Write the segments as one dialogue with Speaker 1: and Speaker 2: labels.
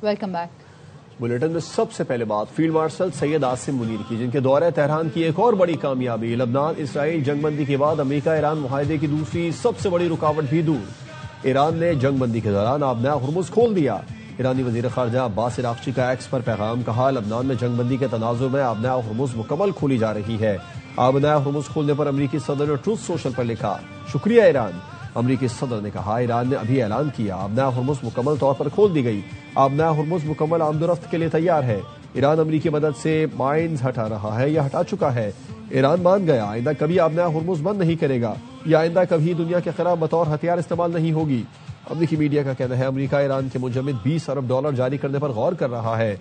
Speaker 1: Welcome back.
Speaker 2: Bulletin میں سب سے پہلے بات فیلڈ مارشل سید عاصم منیر کی، جن کے دورہ تہران کی ایک اور بڑی کامیابی۔ لبنان اسرائیل جنگ بندی کے بعد امریکہ ایران معاہدے کی دوسری سب سے بڑی رکاوٹ بھی دور۔ ایران نے جنگ بندی کے دوران آبنائے ہرمز کھول دیا۔ ایرانی وزیر خارجہ عباس عراقچی کا ایکس پر پیغام، کہا لبنان میں جنگ بندی کے تناظر میں آبنائے ہرمز مکمل کھولی جا رہی ہے۔ آبنائے ہرمز کھولنے پر امریکی صدر نے ٹروتھ سوشل پر لکھا، شکریہ ایران۔ امریکی صدر نے کہا ایران نے ابھی اعلان کیا آبنائے ہرمز مکمل طور پر کھول دی گئی۔ آبنائے ہرمز مکمل آمد و رفت کے لیے تیار ہے۔ ایران امریکی مدد سے مائنز ہٹا رہا ہے یا ہٹا چکا ہے۔ ایران مان گیا آئندہ کبھی آبنائے ہرمز بند نہیں کرے گا، یا آئندہ کبھی دنیا کے خلاف بطور ہتھیار استعمال نہیں ہوگی۔ امریکی میڈیا کا کہنا ہے امریکہ ایران کے منجمد $20 ارب جاری کرنے پر غور کر رہا ہے۔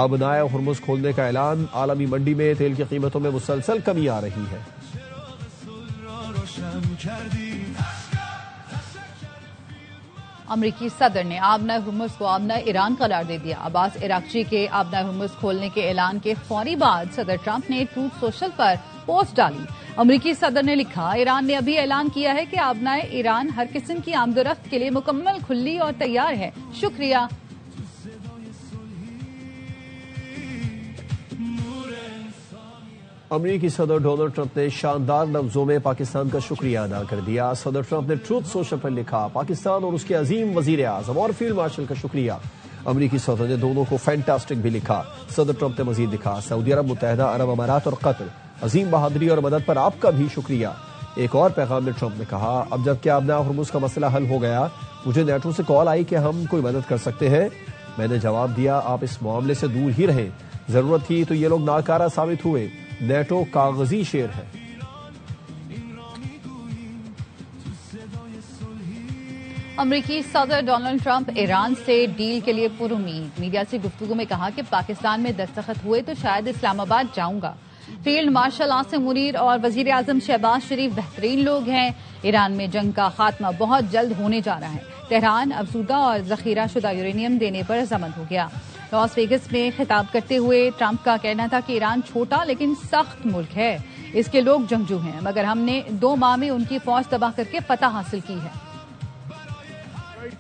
Speaker 2: آبنائے ہرمز کھولنے کا اعلان، عالمی منڈی میں تیل کی قیمتوں میں مسلسل کمی آ رہی ہے۔
Speaker 1: امریکی صدر نے آبنائے ہرمز کو آبنائے ایران قرار دے دیا۔ عباس عراقچی کے آبنائے ہرمز کھولنے کے اعلان کے فوری بعد صدر ٹرمپ نے ٹروتھ سوشل پر پوسٹ ڈالی۔ امریکی صدر نے لکھا ایران نے ابھی اعلان کیا ہے کہ آبنائے ایران ہر قسم کی آمد و رفت کے لیے مکمل کھلی اور تیار ہے، شکریہ۔
Speaker 2: امریکی صدر ڈونلڈ ٹرمپ نے شاندار لفظوں میں پاکستان کا شکریہ ادا کر دیا۔ صدر ٹرمپ نے ٹروتھ سوشل پر لکھا، پاکستان اور اس کے عظیم وزیر اعظم اور فیلڈ مارشل کا شکریہ۔ امریکی صدر نے دونوں کو فینٹاسٹک بھی لکھا۔ صدر ٹرمپ نے مزید لکھا، سعودی عرب، متحدہ عرب امارات اور قطر، عظیم بہادری اور مدد پر آپ کا بھی شکریہ۔ ایک اور پیغام میں ٹرمپ نے کہا، اب جب کہ آبنائے ہرمز کا مسئلہ حل ہو گیا، مجھے نیٹو سے کال آئی کہ ہم کوئی مدد کر سکتے ہیں۔ میں نے جواب دیا آپ اس معاملے سے دور ہی رہیں، ضرورت تھی تو یہ لوگ ناکارہ ثابت ہوئے۔ نیٹو کاغذی شیر ہے۔
Speaker 1: امریکی صدر ڈونلڈ ٹرمپ ایران سے ڈیل کے لیے پر امید۔ میڈیا سے گفتگو میں کہا کہ پاکستان میں دستخط ہوئے تو شاید اسلام آباد جاؤں گا۔ فیلڈ مارشل عاصم منیر اور وزیر اعظم شہباز شریف بہترین لوگ ہیں۔ ایران میں جنگ کا خاتمہ بہت جلد ہونے جا رہا ہے۔ تہران افزودہ اور ذخیرہ شدہ یورینیم دینے پر ضمانت ہو گیا۔ لاس ویگس میں خطاب کرتے ہوئے ٹرمپ کا کہنا تھا کہ ایران چھوٹا لیکن سخت ملک ہے، اس کے لوگ جنگجو ہیں، مگر ہم نے 2 ماہ میں ان کی فوج تباہ کر کے فتح حاصل کی ہے۔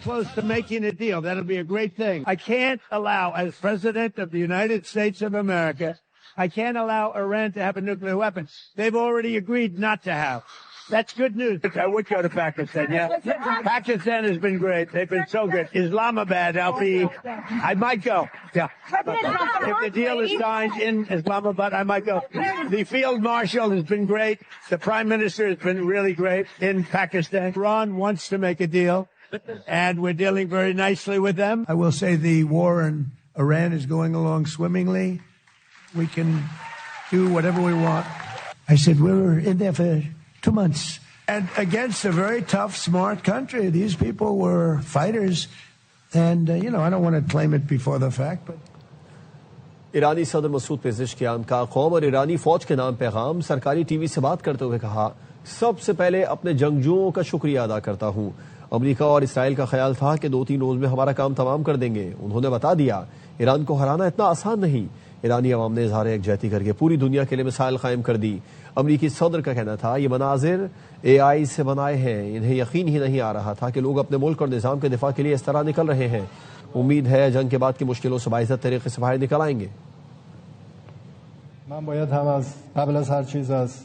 Speaker 3: Close to making a deal. That'll be a great thing. I can't allow, as President of the United States of America, I can't allow Iran to have a nuclear weapon. They've already agreed not to have. That's good news. I would go to Pakistan, yeah. Pakistan has been great. They've been so good. Islamabad, I might go. Yeah. If the deal is signed in Islamabad, I might go. The Field Marshal has been great. The Prime Minister has been really great in Pakistan. Iran wants to make a deal, and we're dealing very nicely with them. I will say the war in Iran is going along swimmingly. We can do whatever we want. I said we were in there for 2 months. And against a very tough, smart country. These people were fighters. And, I don't want to claim it before the fact, but...
Speaker 2: ایرانی صدر Masoud Pezeshkian کا قوم اور ایرانی فوج کے نام پیغام، سرکاری ٹی وی سے بات کرتے ہوئے کہا، سب سے پہلے اپنے جنگجوؤں کا شکریہ ادا کرتا ہوں۔ امریکہ اور اسرائیل کا خیال تھا کہ 2-3 روز میں ہمارا کام تمام کر دیں گے، انہوں نے بتا دیا ایران کو ہرانا اتنا آسان نہیں۔ ایرانی عوام نے اظہار یکجہتی کر کے پوری دنیا کے لیے مثال قائم کر دی۔ امریکی صدر کا کہنا تھا یہ مناظر AI سے بنائے ہیں، انہیں یقین ہی نہیں آ رہا تھا کہ لوگ اپنے ملک اور نظام کے دفاع کے لیے اس طرح نکل رہے ہیں۔ امید ہے جنگ کے بعد کی مشکلوں سے باعزت طریقے سے باہر نکل آئیں گے۔
Speaker 4: من باید هم از قبل از هر چیز از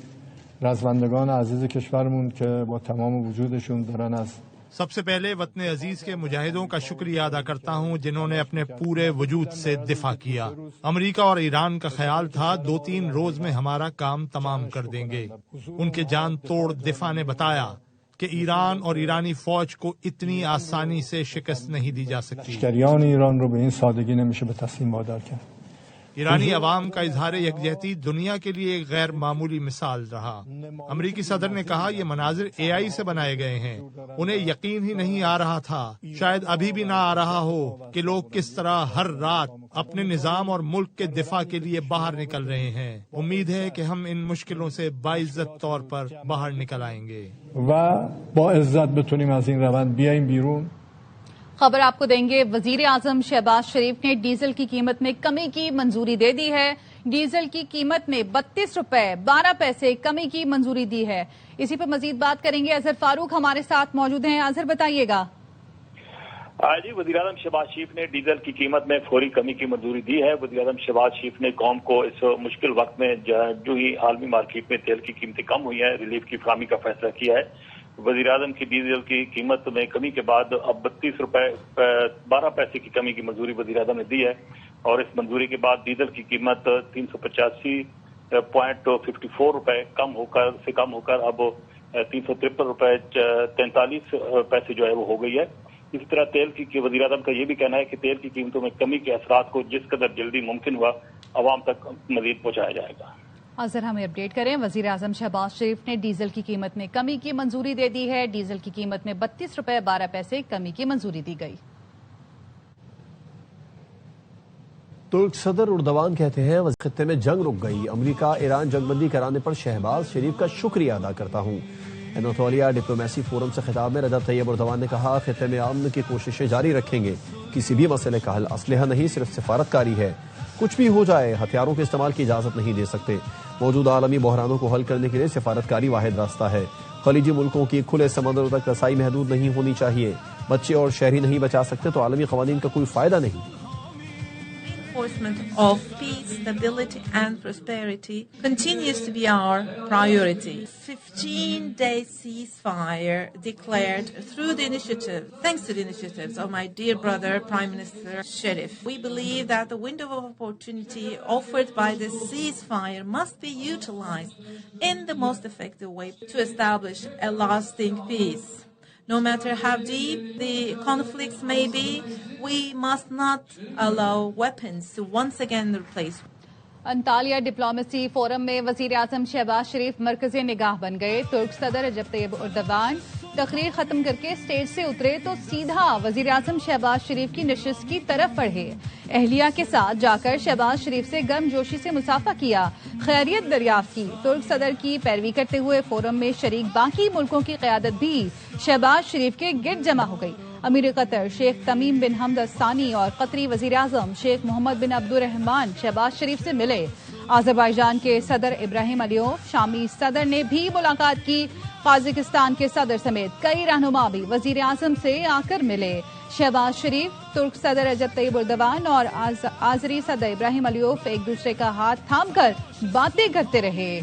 Speaker 4: رزمندگان عزیز کشورمون که با تمام وجودشون دارن از
Speaker 5: سب سے پہلے وطن عزیز کے مجاہدوں کا شکریہ ادا کرتا ہوں جنہوں نے اپنے پورے وجود سے دفاع کیا۔ امریکہ اور ایران کا خیال تھا 2-3 روز میں ہمارا کام تمام کر دیں گے۔ ان کے جان توڑ دفاع نے بتایا کہ ایران اور ایرانی فوج کو اتنی آسانی سے شکست نہیں دی جا سکتی۔
Speaker 4: لشکریان ایران رو به این سادگی نمیشه به تسلیم وادار کرد۔
Speaker 5: ایرانی عوام کا اظہار یکجہتی دنیا کے لیے ایک غیر معمولی مثال رہا۔ امریکی صدر نے کہا یہ مناظر AI سے بنائے گئے ہیں، انہیں یقین ہی نہیں آ رہا تھا، شاید ابھی بھی نہ آ رہا ہو کہ لوگ کس طرح ہر رات اپنے نظام اور ملک کے دفاع کے لیے باہر نکل رہے ہیں۔ امید ہے کہ ہم ان مشکلوں سے باعزت طور پر باہر نکل آئیں گے
Speaker 4: و با عزت بتونیم از این روند بیایم بیرون۔
Speaker 1: خبر آپ کو دیں گے، وزیر اعظم شہباز شریف نے ڈیزل کی قیمت میں کمی کی منظوری دے دی ہے۔ ڈیزل کی قیمت میں 32 روپے 12 پیسے کمی کی منظوری دی ہے۔ اسی پر مزید بات کریں گے، اظہر فاروق ہمارے ساتھ موجود ہیں۔ اظہر بتائیے گا۔
Speaker 6: جی وزیراعظم شہباز شریف نے ڈیزل کی قیمت میں فوری کمی کی منظوری دی ہے۔ وزیراعظم شہباز شریف نے قوم کو اس مشکل وقت میں جو ہی عالمی مارکیٹ میں تیل کی قیمتیں کم ہوئی ہیں ریلیف کی فراہمی کا فیصلہ کیا ہے۔ وزیراعظم کی ڈیزل کی قیمت میں کمی کے بعد اب 32 روپے 12 پیسے کی کمی کی منظوری وزیراعظم نے دی ہے، اور اس منظوری کے بعد ڈیزل کی قیمت 385.54 روپے کم ہو کر اب 353 روپے 43 پیسے جو ہے وہ ہو گئی ہے۔ اسی طرح تیل کی وزیراعظم کا یہ بھی کہنا ہے کہ تیل کی قیمتوں میں کمی کے اثرات کو جس قدر جلدی ممکن ہوا عوام تک مزید پہنچایا جائے گا۔
Speaker 1: اظہر ہمیں اپڈیٹ کریں۔ وزیر اعظم شہباز شریف نے ڈیزل کی قیمت میں کمی کی منظوری دے دی ہے۔ ڈیزل کی قیمت میں 32 روپے 12 پیسے کمی کی منظوری دی گئی۔
Speaker 2: ترک صدر اردوان کہتے ہیں خطے میں جنگ رک گئی، امریکہ ایران جنگ بندی کرانے پر شہباز شریف کا شکریہ ادا کرتا ہوں۔ اناتولیا ڈپلومیسی فورم سے خطاب میں رجب طیب اردوان نے کہا خطے میں امن کی کوششیں جاری رکھیں گے، کسی بھی مسئلے کا حل اسلحہ نہیں صرف سفارتکاری ہے، کچھ بھی ہو جائے ہتھیاروں کے استعمال کی اجازت نہیں دے سکتے۔ موجودہ عالمی بحرانوں کو حل کرنے کے لیے سفارتکاری واحد راستہ ہے۔ خلیجی ملکوں کی کھلے سمندروں تک رسائی محدود نہیں ہونی چاہیے، بچے اور شہری نہیں بچا سکتے تو عالمی قوانین کا کوئی فائدہ نہیں۔
Speaker 7: Enforcement of peace, stability and prosperity continues to be our priority. 15-day ceasefire declared thanks to the initiatives of my dear brother, Prime Minister Sharif. We believe that the window of opportunity offered by this ceasefire must be utilized in the most effective way to establish a lasting peace. No matter how deep the conflicts may be, we must not allow weapons to once again replace.
Speaker 1: Antalya diplomacy forum میں وزیر اعظم شہباز شریف مرکز نگاہ بن گئے۔ ترک صدر رجب طیب اردوان تقریر ختم کر کے اسٹیج سے اترے تو سیدھا وزیر اعظم شہباز شریف کی نشست کی طرف بڑھے۔ اہلیہ کے ساتھ جا کر شہباز شریف سے گرم جوشی سے مصافحہ کیا، خیریت دریافت کی۔ ترک صدر کی پیروی کرتے ہوئے فورم میں شریک باقی ملکوں کی قیادت بھی شہباز شریف کے گرد جمع ہو گئی۔ امیر قطر شیخ تمیم بن حمد الثانی اور قطری وزیر اعظم شیخ محمد بن عبد الرحمان شہباز شریف سے ملے۔ آذربائیجان کے صدر ابراہیم علیوف شامی صدر نے بھی ملاقات کی۔ قازقستان کے صدر سمیت کئی رہنما بھی وزیر اعظم سے آ کر ملے۔ شہباز شریف، ترک صدر رجب طیب اردوان اور آذری صدر ابراہیم علیوف ایک دوسرے کا ہاتھ تھام کر باتیں کرتے رہے۔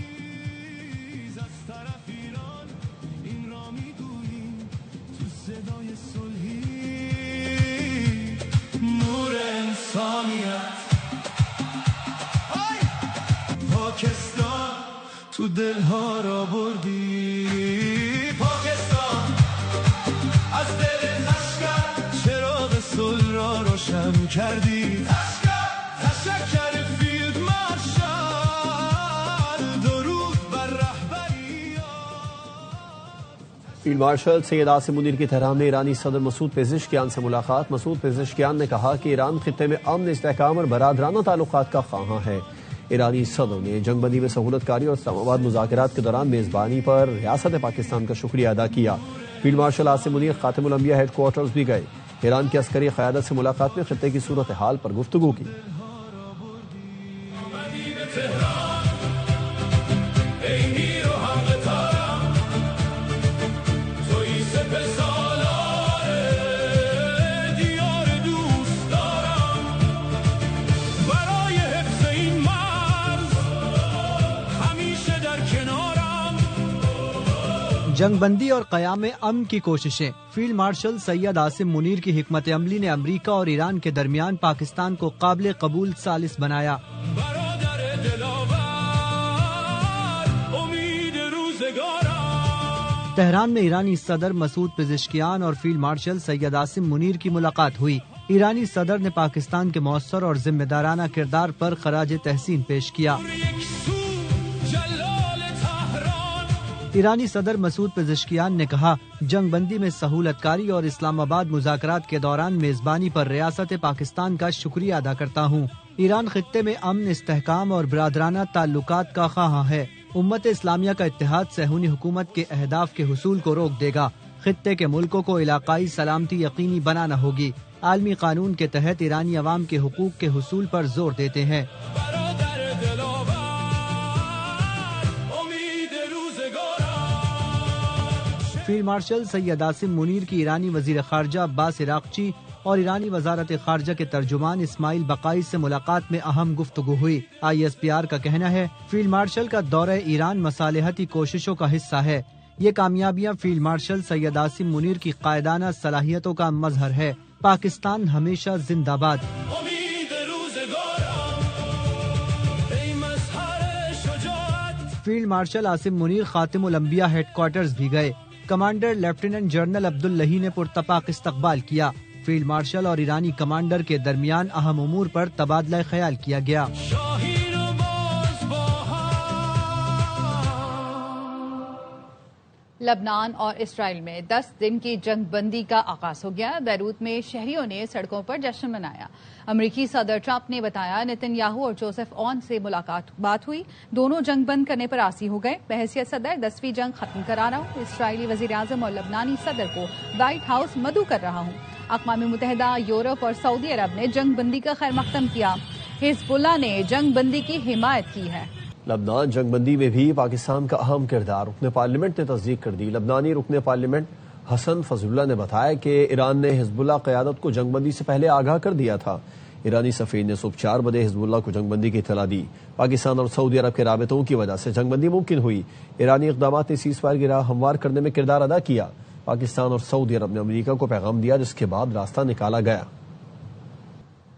Speaker 8: تو دلها را بردی پاکستان از دل لشکر چراغ صلح را روشن کردی تشکر فیلد مارشال درود بر رهبری
Speaker 2: فیلڈ مارشل سید عاصم منیر کی تہران میں ایرانی صدر مسعود پزشکیان سے ملاقات۔ مسعود پزشکیان نے کہا کہ ایران خطے میں امن، استحکام اور برادرانہ تعلقات کا خواہاں ہے۔ ایرانی صدر نے جنگ بندی میں سہولت کاری اور اسلام آباد مذاکرات کے دوران میزبانی پر ریاست پاکستان کا شکریہ ادا کیا۔ فیلڈ مارشل عاصم منیر خاتم الانبیاء ہیڈ کوارٹرز بھی گئے۔ ایران کی عسکری قیادت سے ملاقات میں خطے کی صورتحال پر گفتگو کی۔
Speaker 9: جنگ بندی اور قیام امن کی کوششیں۔ فیلڈ مارشل سید عاصم منیر کی حکمت عملی نے امریکہ اور ایران کے درمیان پاکستان کو قابل قبول ثالث بنایا۔ تہران میں ایرانی صدر مسعود پزشکیان اور فیلڈ مارشل سید عاصم منیر کی ملاقات ہوئی۔ ایرانی صدر نے پاکستان کے مؤثر اور ذمہ دارانہ کردار پر خراج تحسین پیش کیا۔ ایرانی صدر مسعود پزشکیان نے کہا جنگ بندی میں سہولت کاری اور اسلام آباد مذاکرات کے دوران میزبانی پر ریاست پاکستان کا شکریہ ادا کرتا ہوں۔ ایران خطے میں امن، استحکام اور برادرانہ تعلقات کا خواہاں ہے۔ امت اسلامیہ کا اتحاد صہیونی حکومت کے اہداف کے حصول کو روک دے گا۔ خطے کے ملکوں کو علاقائی سلامتی یقینی بنانا ہوگی۔ عالمی قانون کے تحت ایرانی عوام کے حقوق کے حصول پر زور دیتے ہیں۔ فیلڈ مارشل سید عاصم منیر کی ایرانی وزیر خارجہ عباس عراقچی اور ایرانی وزارت خارجہ کے ترجمان اسماعیل بقائی سے ملاقات میں اہم گفتگو ہوئی۔ ISPR کا کہنا ہے فیلڈ مارشل کا دورہ ایران مصالحتی کوششوں کا حصہ ہے۔ یہ کامیابیاں فیلڈ مارشل سید عاصم منیر کی قائدانہ صلاحیتوں کا مظہر ہے۔ پاکستان ہمیشہ زندہ باد۔ فیلڈ مارشل عاصم منیر خاتم الانبیاء ہیڈ کوارٹرز بھی گئے۔ کمانڈر لیفٹیننٹ جنرل عبداللہی نے پرتپاک استقبال کیا۔ فیلڈ مارشل اور ایرانی کمانڈر کے درمیان اہم امور پر تبادلہ خیال کیا گیا۔
Speaker 1: لبنان اور اسرائیل میں 10 دن کی جنگ بندی کا آغاز ہو گیا۔ بیروت میں شہریوں نے سڑکوں پر جشن منایا۔ امریکی صدر ٹرمپ نے بتایا نتن یاہو اور جوزف اون سے بات ہوئی، دونوں جنگ بند کرنے پر راضی ہو گئے۔ بحیثیت صدر 10ویں جنگ ختم کرا رہا ہوں، اسرائیلی وزیر اعظم اور لبنانی صدر کو وائٹ ہاؤس مدعو کر رہا ہوں۔ اقوام متحدہ، یورپ اور سعودی عرب نے جنگ بندی کا خیر مقدم کیا۔ حزب اللہ نے جنگ بندی کی حمایت کی ہے۔
Speaker 2: لبنان جنگ بندی میں بھی پاکستان کا اہم کردار، رکن پارلیمنٹ نے تصدیق کر دی۔ لبنانی رکن پارلیمنٹ حسن فضل اللہ نے بتایا کہ ایران نے حزب اللہ قیادت کو جنگ بندی سے پہلے آگاہ کر دیا تھا۔ ایرانی سفیر نے صبح 4 بجے حزب اللہ کو جنگ بندی کی اطلاع دی۔ پاکستان اور سعودی عرب کے رابطوں کی وجہ سے جنگ بندی ممکن ہوئی۔ ایرانی اقدامات نے سیز فائر کی راہ ہموار کرنے میں کردار ادا کیا۔ پاکستان اور سعودی عرب نے امریکہ کو پیغام دیا، جس کے بعد راستہ نکالا گیا۔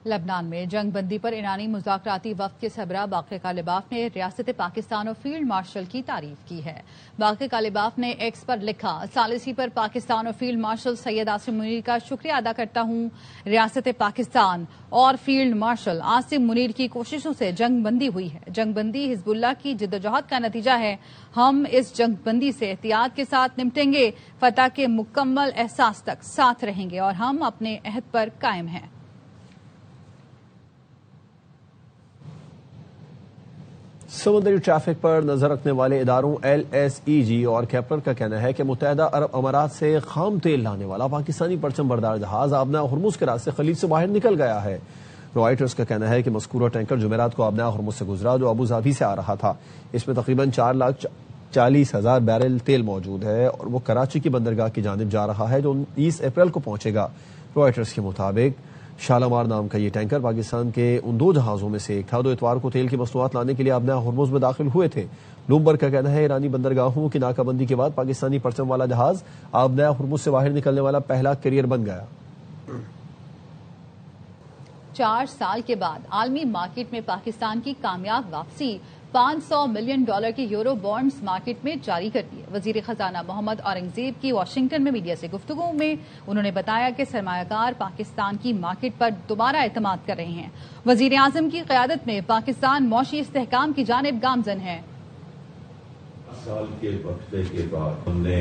Speaker 1: لبنان میں جنگ بندی پر ایرانی مذاکراتی وفد کے سربراہ باقر کالباف نے ریاست پاکستان اور فیلڈ مارشل کی تعریف کی ہے۔ باقر کالباف نے ایکس پر لکھا، ثالثی پر پاکستان اور فیلڈ مارشل سید عاصم منیر کا شکریہ ادا کرتا ہوں۔ ریاست پاکستان اور فیلڈ مارشل عاصم منیر کی کوششوں سے جنگ بندی ہوئی ہے۔ جنگ بندی حزب اللہ کی جدوجہد کا نتیجہ ہے۔ ہم اس جنگ بندی سے احتیاط کے ساتھ نمٹیں گے، فتح کے مکمل احساس تک ساتھ رہیں گے اور ہم اپنے عہد پر قائم ہیں۔
Speaker 2: سمندری ٹریفک پر نظر رکھنے والے اداروں LSEG اور کیپلر کا کہنا ہے کہ متحدہ عرب امارات سے خام تیل لانے والا پاکستانی پرچم بردار جہاز آبنا ہرمز کے راستے خلیج سے باہر نکل گیا ہے۔ رائٹرز کا کہنا ہے کہ مذکورہ ٹینکر جمعرات کو آبنا ہرمز سے گزرا، جو ابوظہبی سے آ رہا تھا۔ اس میں تقریباً 4,40,000 بیرل تیل موجود ہے اور وہ کراچی کی بندرگاہ کی جانب جا رہا ہے، جو 30 اپریل کو پہنچے گا۔ رائٹرز کے مطابق شالمار نام کا یہ ٹینکر پاکستان کے ان 2 جہازوں میں سے ایک تھا جو اتوار کو تیل کی مصنوعات لانے کے لیے آبنا ہرمز میں داخل ہوئے تھے۔ بلومبرگ کا کہنا ہے ایرانی بندرگاہوں کی ناکہ بندی کے بعد پاکستانی پرچم والا جہاز آبنا ہرمز سے باہر نکلنے والا پہلا کیریئر بن گیا۔
Speaker 1: 4 سال کے بعد عالمی مارکیٹ میں پاکستان کی کامیاب واپسی، $500 ملین کی یورو بانڈز مارکیٹ میں جاری کر دیے۔ وزیر خزانہ محمد اورنگزیب کی واشنگٹن میں میڈیا سے گفتگو میں انہوں نے بتایا کہ سرمایہ کار پاکستان کی مارکیٹ پر دوبارہ اعتماد کر رہے ہیں۔ وزیر اعظم کی قیادت میں پاکستان معاشی استحکام کی جانب گامزن ہے۔
Speaker 10: سال کے وقفے کے بعد ہم نے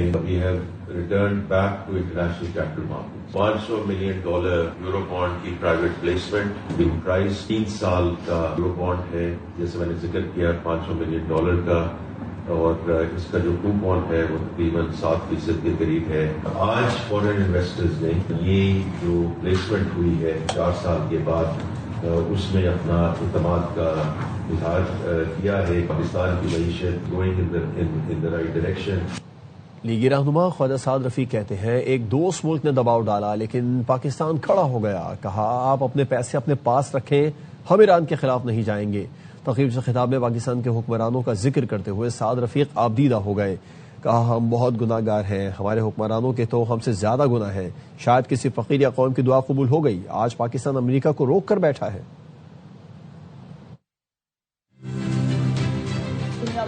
Speaker 10: return back to international capital market. $500 million euro bond کی پرائیویٹ پلیسمنٹ، بگ پرائز 3 سال کا یورو بانڈ ہے، جیسے میں نے ذکر کیا $500 ملین کا، اور اس کا جو کوپن ہے وہ تقریباً 7% کے قریب ہے۔ آج فورن انویسٹرز نے یہ جو پلیسمنٹ ہوئی ہے 4 سال کے بعد، اس میں اپنا اعتماد کا اظہار کیا ہے۔ پاکستان کی معیشت going in the right direction.
Speaker 2: لیگی رہنما خواجہ سعد رفیق کہتے ہیں ایک دوست ملک نے دباؤ ڈالا لیکن پاکستان کھڑا ہو گیا۔ کہا آپ اپنے پیسے اپنے پاس رکھیں، ہم ایران کے خلاف نہیں جائیں گے۔ تقریب سے خطاب میں پاکستان کے حکمرانوں کا ذکر کرتے ہوئے سعد رفیق آبدیدہ ہو گئے۔ کہا ہم بہت گناہ گار ہیں، ہمارے حکمرانوں کے تو ہم سے زیادہ گناہ ہیں، شاید کسی فقیر یا قوم کی دعا قبول ہو گئی، آج پاکستان امریکہ کو روک کر بیٹھا ہے۔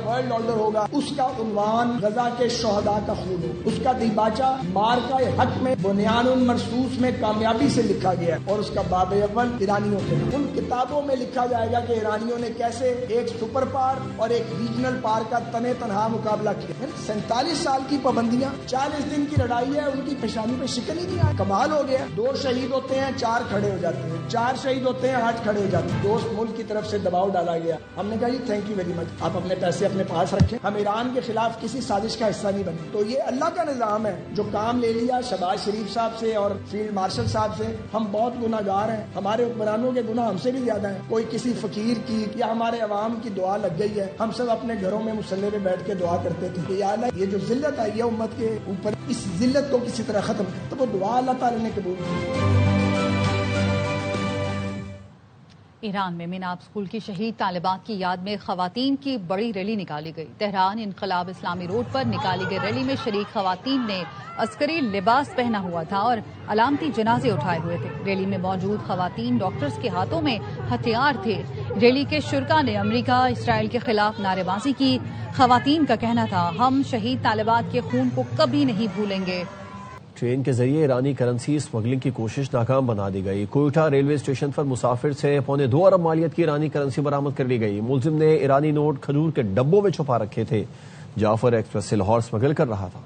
Speaker 11: ورلڈ آرڈر ہوگا، اس کا عنوان غزہ کے شہداء کا خون ہو، اس کا دیباچہ مارکہ حق میں بنیان مرصوص میں کامیابی سے لکھا گیا اور اس کا باب اول ایرانیوں کے نام۔ ان کتابوں میں لکھا جائے گا کہ ایرانیوں نے کیسے ایک سپر پار اور ایک ریجنل پار کا تنے تنہا مقابلہ کیا۔ 47 سال کی پابندیاں، 40 دن کی لڑائی ہے، ان کی پیشانی پہ شکن ہی نہیں آئی۔ کمال ہو گیا، 2 شہید ہوتے ہیں 4 کھڑے ہو جاتے ہیں، 4 شہید ہوتے ہیں 8 کھڑے ہو جاتے ہیں۔ دوست ملک کی طرف سے دباؤ ڈالا گیا، ہم نے کہا جی تھینک یو ویری مچ، آپ اپنے پیسے اپنے اپنے پاس رکھیں. ہم ایران کے خلاف کسی سازش کا حصہ نہیں بنے. تو یہ اللہ کا نظام ہے جو کام لے لیا شہباز شریف صاحب سے اور فیلڈ مارشل صاحب سے. ہم بہت گناہگار ہیں, ہمارے حکمرانوں کے گناہ ہم سے بھی زیادہ ہیں. کوئی کسی فقیر کی یا ہمارے عوام کی دعا لگ گئی ہے. ہم سب اپنے گھروں میں مصلی پہ بیٹھ کے دعا کرتے تھے کہ یا اللہ یہ جو ذلت آئی ہے امت کے اوپر, اس ذلت کو کسی طرح ختم کر. تو وہ دعا اللہ تعالی نے قبول کی.
Speaker 1: ایران میں میناب اسکول کی شہید طالبات کی یاد میں خواتین کی بڑی ریلی نکالی گئی. تہران انقلاب اسلامی روڈ پر نکالی گئی ریلی میں شریک خواتین نے عسکری لباس پہنا ہوا تھا اور علامتی جنازے اٹھائے ہوئے تھے. ریلی میں موجود خواتین ڈاکٹرز کے ہاتھوں میں ہتھیار تھے. ریلی کے شرکا نے امریکہ اسرائیل کے خلاف نعرے بازی کی. خواتین کا کہنا تھا, ہم شہید طالبات کے خون کو کبھی نہیں بھولیں گے.
Speaker 2: ٹرین کے ذریعے ایرانی کرنسی اسمگلنگ کی کوشش ناکام بنا دی گئی. کوئٹہ ریلوے اسٹیشن پر مسافر سے 2.25 ارب مالیت کی ایرانی کرنسی برآمد کر لی گئی. ملزم نے ایرانی نوٹ کھجور کے ڈبوں میں چھپا رکھے تھے. جعفر ایکسپریس سے لاہور اسمگل کر رہا تھا.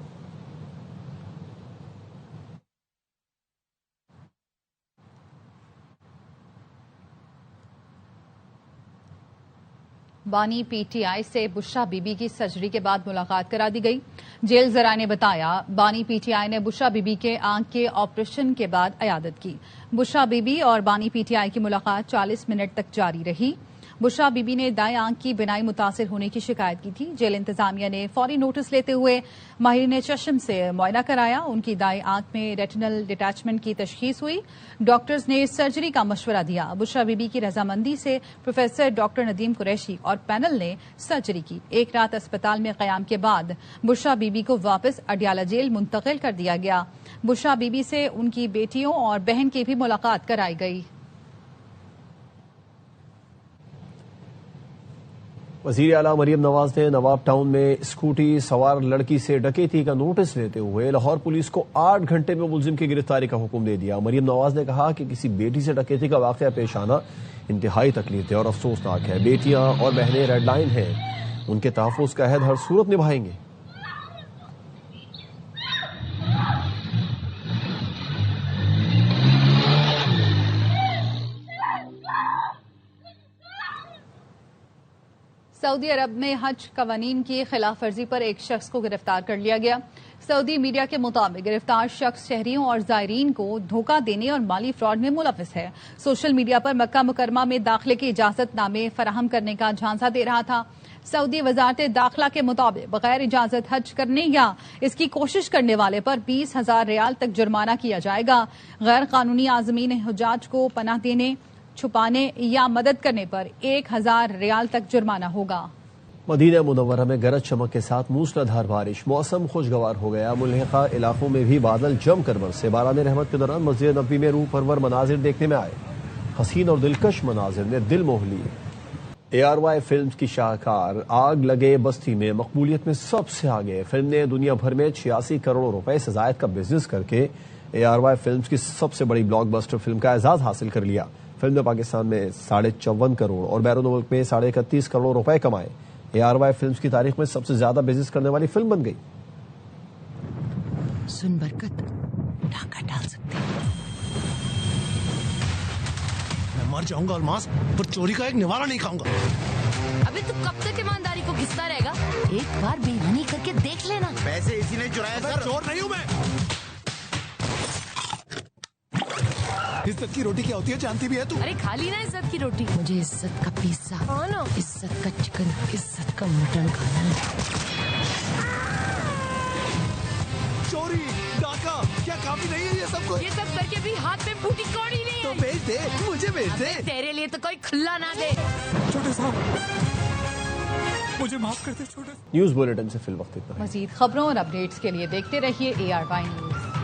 Speaker 1: بانی پی ٹی آئی سے بشرا بی بی کی سرجری کے بعد ملاقات کرا دی گئی. جیل ذرائع نے بتایا بانی پی ٹی آئی نے بشرا بی بی کے آنکھ کے آپریشن کے بعد عیادت کی. بشرا بی بی اور بانی پی ٹی آئی کی ملاقات 40 منٹ تک جاری رہی. بشرا بی بی نے دائیں آنکھ کی بینائی متاثر ہونے کی شکایت کی تھی. جیل انتظامیہ نے فوری نوٹس لیتے ہوئے ماہرین چشم سے معائنہ کرایا. ان کی دائیں آنکھ میں ریٹینل ڈیٹیچمنٹ کی تشخیص ہوئی. ڈاکٹرز نے سرجری کا مشورہ دیا. بشرا بی بی کی رضامندی سے پروفیسر ڈاکٹر ندیم قریشی اور پینل نے سرجری کی. ایک رات اسپتال میں قیام کے بعد بشرا بی بی کو واپس اڈیالہ جیل منتقل کر دیا گیا. بشرا بی بی سے ان کی بیٹیوں اور بہن کی بھی ملاقات کرائی گئی.
Speaker 2: وزیر اعلیٰ مریم نواز نے نواب ٹاؤن میں اسکوٹی سوار لڑکی سے ڈکیتی کا نوٹس لیتے ہوئے لاہور پولیس کو 8 گھنٹے میں ملزم کی گرفتاری کا حکم دے دیا. مریم نواز نے کہا کہ کسی بیٹی سے ڈکیتی کا واقعہ پیش آنا انتہائی تکلیف دہ اور افسوسناک ہے. بیٹیاں اور بہنیں ریڈ لائن ہیں, ان کے تحفظ کا عہد ہر صورت نبھائیں گے.
Speaker 1: سعودی عرب میں حج قوانین کی خلاف ورزی پر ایک شخص کو گرفتار کر لیا گیا. سعودی میڈیا کے مطابق گرفتار شخص شہریوں اور زائرین کو دھوکہ دینے اور مالی فراڈ میں ملوث ہے. سوشل میڈیا پر مکہ مکرمہ میں داخلے کے اجازت نامے فراہم کرنے کا جھانسا دے رہا تھا. سعودی وزارت داخلہ کے مطابق بغیر اجازت حج کرنے یا اس کی کوشش کرنے والے پر 20,000 ریال تک جرمانہ کیا جائے گا. غیر قانونی عازمین حجاج کو پناہ دینے, چھپانے یا مدد کرنے پر 1,000 ریال تک جرمانہ ہوگا.
Speaker 2: مدینہ منورہ میں گرج چمک کے ساتھ موسلادھار بارش, موسم خوشگوار ہو گیا. ملحقہ علاقوں میں بھی بادل جم کر برسے. باران رحمت کے دوران مسجد نبوی میں روح پرور مناظر دیکھنے میں آئے. حسین اور دلکش مناظر نے دل موہ لیے. ARY فلمز کی شاہکار آگ لگے بستی میں مقبولیت میں سب سے آگے. فلم نے دنیا بھر میں 86 کروڑ روپے سے زائد کا بزنس کر کے ARY فلمز کی سب سے بڑی بلاک بسٹر فلم کا اعزاز حاصل کر لیا. فلم نے پاکستان میں 54.5 کروڑ اور بیرون ملک میں 31.5 کروڑ روپے کمائے. ARY فلمز کی تاریخ میں سب سے زیادہ بزنس کرنے والی فلم بن گئی.
Speaker 12: سن برکت, ڈاکہ ڈال سکتے ہیں.
Speaker 13: میں مر جاؤں گا الماس, پر چوری کا ایک نوالہ نہیں کھاؤں گا.
Speaker 12: ابھی تو کب تک ایمانداری کو گھستا رہے گا؟ ایک بار بے ایمانی کر کے دیکھ لینا.
Speaker 13: پیسے اسی نے چرایا سر. چور نہیں ہوں میں. عزت کی روٹی کیا ہوتی ہے جانتی بھی ہے تو؟
Speaker 12: ارے کھا لی نا عزت کی روٹی. مجھے عزت کا پیزا, عزت کا چکن, عزت کا مٹن کھانا ہے.
Speaker 13: چوری, ڈاکہ, کیا کافی نہیں ہے یہ سب کچھ؟
Speaker 12: یہ سب کر کے بھی ہاتھ میں پھوٹی کوڑی نہیں ہے.
Speaker 13: تو بیچ دے, مجھے بیچ دے.
Speaker 12: تیرے لیے تو کوئی کھلا نہ دے.
Speaker 13: چھوٹے صاحب مجھے معاف کر دے چھوٹے.
Speaker 2: نیوز بلیٹن سے فی الوقت اتنا.
Speaker 1: مزید خبروں اور اپڈیٹس کے لیے دیکھتے رہیے ARY نیوز.